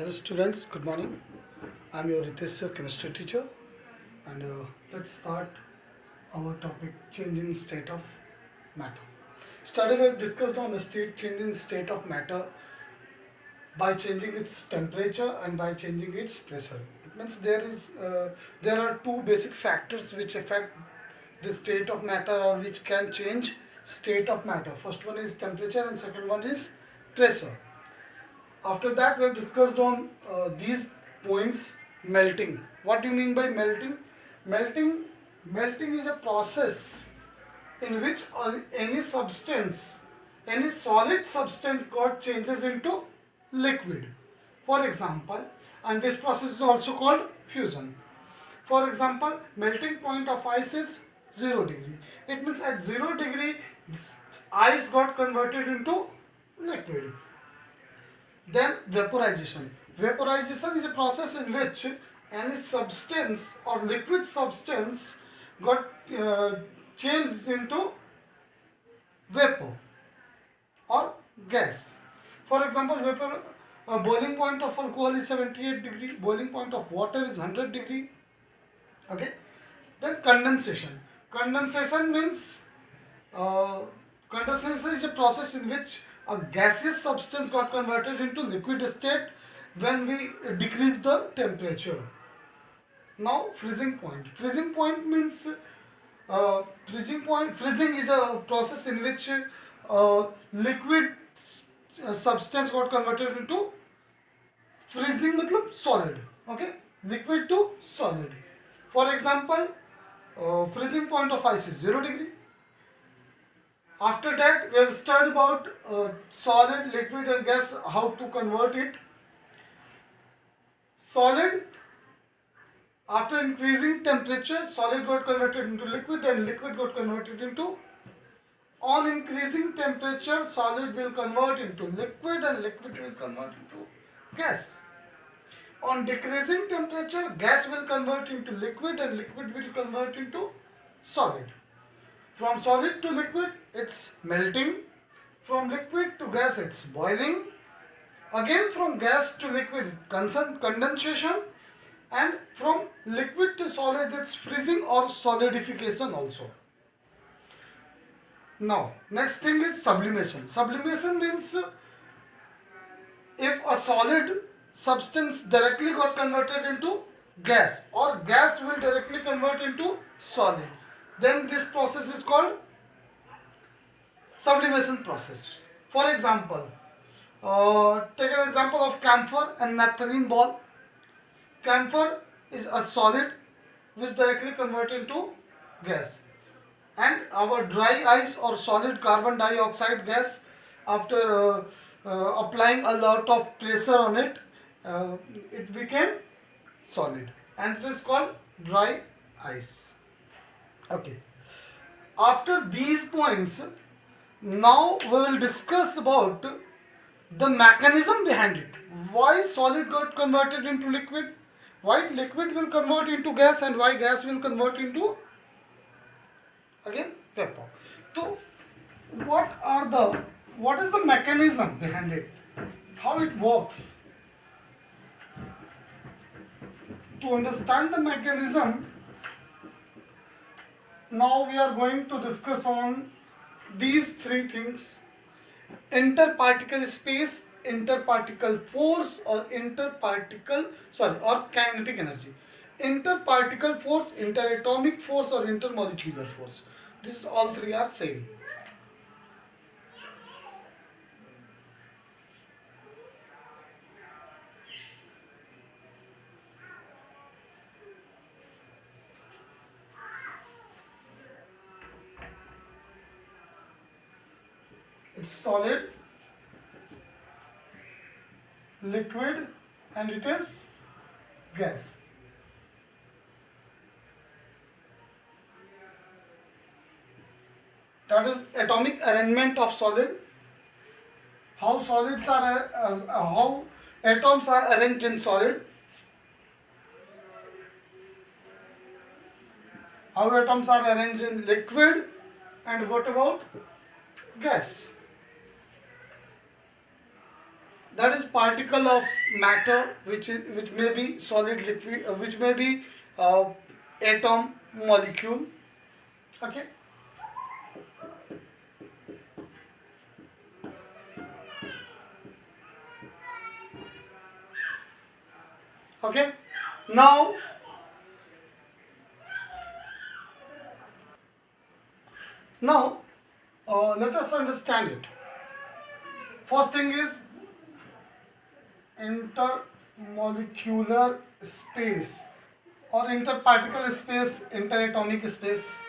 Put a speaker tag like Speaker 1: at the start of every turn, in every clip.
Speaker 1: Hello students, good morning. I'm your Ritesh, chemistry teacher, and let's start our topic changing state of matter. Study we have discussed on the changing state of matter by changing its temperature and by changing its pressure. It means there are two basic factors which affect the state of matter or which can change state of matter. First one is temperature and second one is pressure. After that, we have discussed on these points. Melting. What do you mean by melting? Melting, melting is a process in which any substance, any solid substance got changes into liquid. For example, and this process is also called fusion. For example, melting point of ice is 0 degree. It means at 0 degree, ice got converted into liquid. Then vaporization. Vaporization is a process in which any substance or liquid substance got changed into vapor or gas. For example, boiling point of alcohol is 78 degree, boiling point of water is 100 degree. Okay. Then condensation. Condensation means condensation is a process in which a gaseous substance got converted into liquid state when we decrease the temperature. Now freezing point. Freezing point means freezing is a process in which liquid substance got converted into freezing matlab solid. Okay, liquid to solid. For example, freezing point of ice is 0 degree. After that, we have studied about solid, liquid and gas, how to convert it. Solid, after increasing temperature, solid got converted into liquid and liquid got converted into. On increasing temperature, solid will convert into liquid and liquid will convert into gas. On decreasing temperature, gas will convert into liquid and liquid will convert into solid. From solid to liquid, it's melting. From liquid to gas, it's boiling. Again, from gas to liquid, condensation. And from liquid to solid, it's freezing or solidification also. Now, next thing is sublimation. Sublimation means if a solid substance directly got converted into gas or gas will directly convert into solid, then this process is called sublimation process. For example, take an example of camphor and naphthalene ball. Camphor is a solid which directly converted into gas, and our dry ice or solid carbon dioxide gas, after applying a lot of pressure on it, it became solid and it is called dry ice. Okay. After these points, now we will discuss about the mechanism behind it. Why solid got converted into liquid? Why liquid will convert into gas and why gas will convert into again vapor. So what is the mechanism behind it? How it works? To understand the mechanism, now we are going to discuss on these three things: interparticle space, interparticle force or kinetic energy. Interparticle force, interatomic force or intermolecular force. This all three are same. It's solid, liquid and it is gas. That is atomic arrangement of solid. How solids are how atoms are arranged in solid. How atoms are arranged in liquid, and what about gas? that is particle of matter which may be solid, liquid, which may be atom, molecule. Okay. Okay. Now let us understand it. First thing is intermolecular space or interparticle space, interatomic space.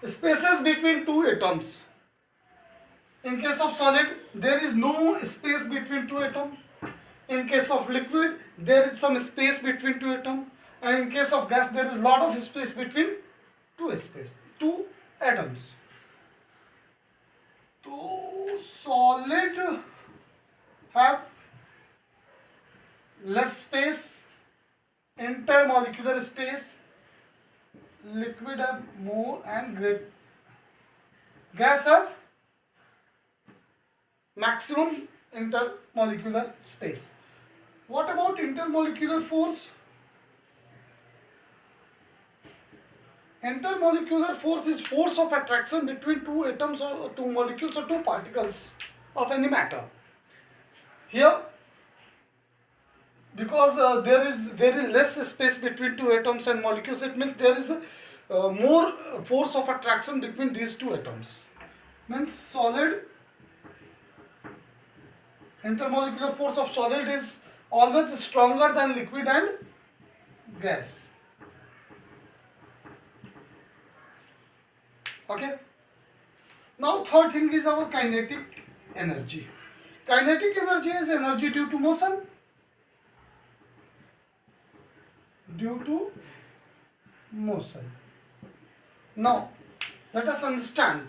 Speaker 1: Spaces between two atoms. In case of solid, there is no space between two atoms. In case of liquid, there is some space between two atoms. And in case of gas, there is lot of space between two atoms. So solid have less space, intermolecular space. Liquid have more and great. Gas have maximum intermolecular space. What about intermolecular force? Intermolecular force is force of attraction between two atoms or two molecules or two particles of any matter. Here, because there is very less space between two atoms and molecules, it means there is more force of attraction between these two atoms. Means solid, intermolecular force of solid is always stronger than liquid and gas. Okay. Now third thing is our kinetic energy. Kinetic energy is energy due to motion. Now let us understand.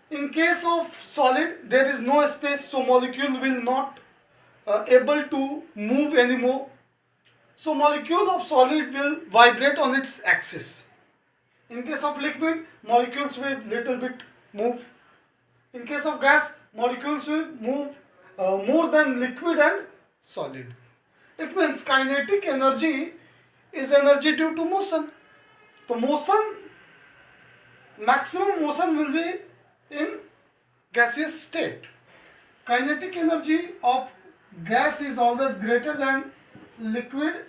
Speaker 1: In case of solid, there is no space, so molecule will not able to move anymore. So molecule of solid will vibrate on its axis. In case of liquid, molecules will little bit move. In case of gas, molecules will move more than liquid and solid. It means kinetic energy is energy due to motion. So motion, maximum motion will be in gaseous state. Kinetic energy of gas is always greater than liquid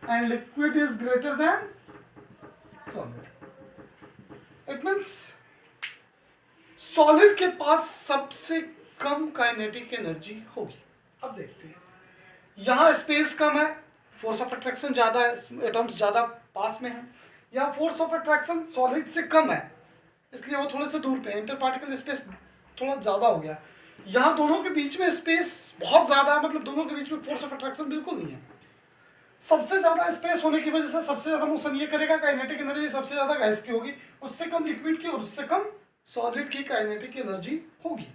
Speaker 1: and liquid is greater than solid. It means solid के पास सबसे कम kinetic energy होगी. अब देखते हैं, यहाँ space कम है, force of attraction ज़्यादा है, एटम्स ज़्यादा पास में हैं. यहाँ फोर्स ऑफ अट्रैक्शन सॉलिड से कम है, इसलिए वो थोड़े से दूर पे है. इंटर पार्टिकल स्पेस थोड़ा ज़्यादा हो गया. यहाँ दोनों के बीच में स्पेस बहुत ज़्यादा है, मतलब दोनों के बीच में फोर्स ऑफ अट्रैक्शन बिल्कुल नहीं है. सबसे ज़्यादा स्पेस होने की वजह से सबसे ज़्यादा मोशन ये करेगा, काइनेटिक एनर्जी सबसे ज़्यादा गैस की होगी, उससे कम लिक्विड की और उससे कम सॉलिड की काइनेटिक एनर्जी होगी.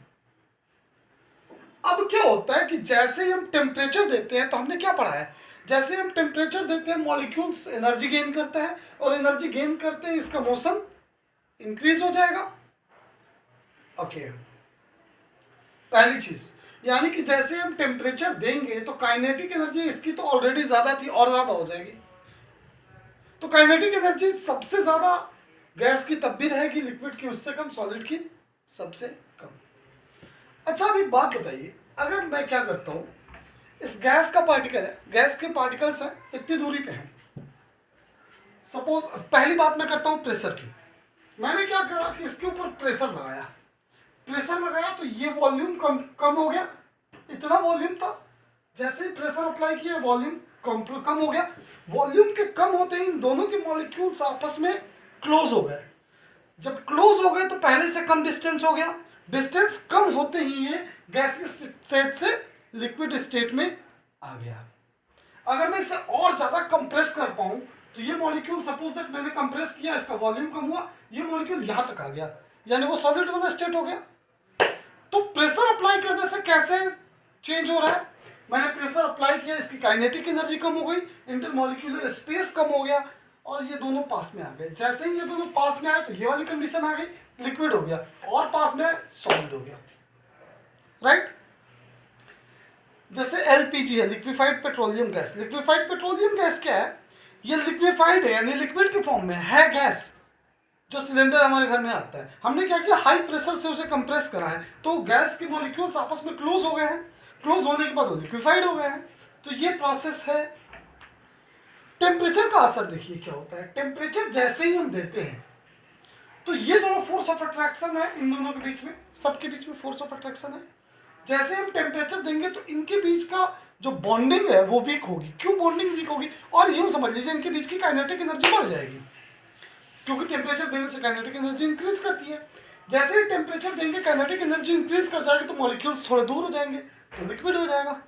Speaker 1: अब क्या होता है कि जैसे ही हम टेम्परेचर देते हैं, तो हमने क्या पढ़ा है, जैसे हम टेम्परेचर देते हैं मॉलिक्यूल्स एनर्जी गेन करता है, और एनर्जी गेन करते हैं इसका मोशन इंक्रीज हो जाएगा. ओके, पहली चीज, यानी कि जैसे हम टेम्परेचर देंगे तो काइनेटिक एनर्जी इसकी तो ऑलरेडी ज्यादा थी और ज्यादा हो जाएगी. तो काइनेटिक एनर्जी सबसे ज्यादा गैस की तब भी रहेगी, लिक्विड की उससे कम, सॉलिड की सबसे कम. अच्छा, अभी बात बताइए, अगर मैं क्या करता हूं, इस गैस का पार्टिकल है, गैस के पार्टिकल्स हैं इतनी दूरी पे हैं. सपोज पहली बात मैं करता हूं प्रेशर की. मैंने क्या करा कि इसके ऊपर प्रेशर लगाया, तो ये वॉल्यूम कम हो गया. इतना वॉल्यूम था, जैसे ही प्रेशर अप्लाई किया वॉल्यूम कम हो गया. वॉल्यूम के कम होते ही इन दोनों के मॉलिक्यूल्स आपस में क्लोज हो गए. जब क्लोज हो गए तो पहले से कम डिस्टेंस हो गया. डिस्टेंस कम होते ही ये गैसियस स्टेट से लिक्विड स्टेट में आ गया. अगर मैं इसे और ज्यादा कंप्रेस कर पाऊं तो ये मॉलिक्यूल, सपोज दैट मैंने कंप्रेस किया, इसका वॉल्यूम कम हुआ, ये मॉलिक्यूल यहां तक आ गया, यानी वो सॉलिड वाला स्टेट हो गया. तो प्रेशर अप्लाई करने से कैसे चेंज हो रहा है, मैंने प्रेशर अप्लाई किया, इसकी काइनेटिक एनर्जी कम हो गई, इंटरमॉलिक्यूलर स्पेस कम हो गया, और ये दोनों पास में आ गए. जैसे ही ये दोनों पास में आए तो ये वाली कंडीशन आ गई, लिक्विड हो गया, और पास में सॉलिड हो गया. राइट. जैसे एलपीजी है, liquefied petroleum gas. Liquefied petroleum gas क्या है? ये लिक्विफाइड है यानी लिक्विड के फॉर्म में है गैस, जो सिलेंडर हमारे घर में आता है। हमने क्या किया, हाई प्रेशर से उसे कंप्रेस करा है, तो गैस के मॉलिक्यूल्स आपस में क्लोज हो गए हैं। क्लोज होने के बाद वो लिक्विफाइड हो गए हैं। तो ये प्रोसेस है। टेम्परेचर का असर देखिए क्या होता है। टेम्परेचर जैसे ही हम देते हैं तो ये दोनों फोर्स ऑफ अट्रैक्शन है, इन दोनों के बीच में, सबके बीच में फोर्स ऑफ अट्रैक्शन है। जैसे हम टेम्परेचर देंगे तो इनके बीच का जो बॉन्डिंग है वो वीक होगी। क्यों बॉन्डिंग वीक होगी? और यूं समझ लीजिए इनके बीच की काइनेटिक एनर्जी बढ़ जाएगी, क्योंकि टेम्परेचर देने से काइनेटिक एनर्जी इंक्रीज करती है। जैसे ही टेम्परेचर देंगे काइनेटिक एनर्जी इंक्रीज कर जाएगी, तो मॉलिक्यूल्स थोड़े दूर हो जाएंगे, तो लिक्विड हो जाएगा।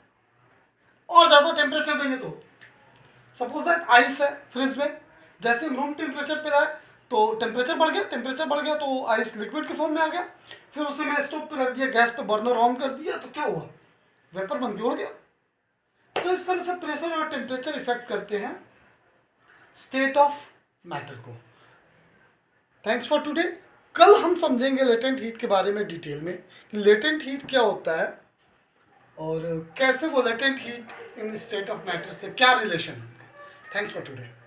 Speaker 1: और ज्यादा टेम्परेचर देंगे तो सपोज दैट आइस है फ्रिज में, जैसे हम रूम टेम्परेचर पे लाए तो टेम्परेचर बढ़ गया तो आइस लिक्विड के फॉर्म में आ गया। फिर उसे मैं स्टोव पे रख दिया, गैस पे बर्नर ऑन कर दिया, तो क्या हुआ? वेपर बन के उड़ गया। तो इस तरह से प्रेशर और टेम्परेचर इफेक्ट करते हैं स्टेट ऑफ मैटर को। Thanks for today. कल हम समझेंगे लेटेंट हीट के बारे में डिटेल में, कि लेटेंट हीट क्या होता है और कैसे वो latent heat in state of matter से क्या रिलेशन है। Thanks for today.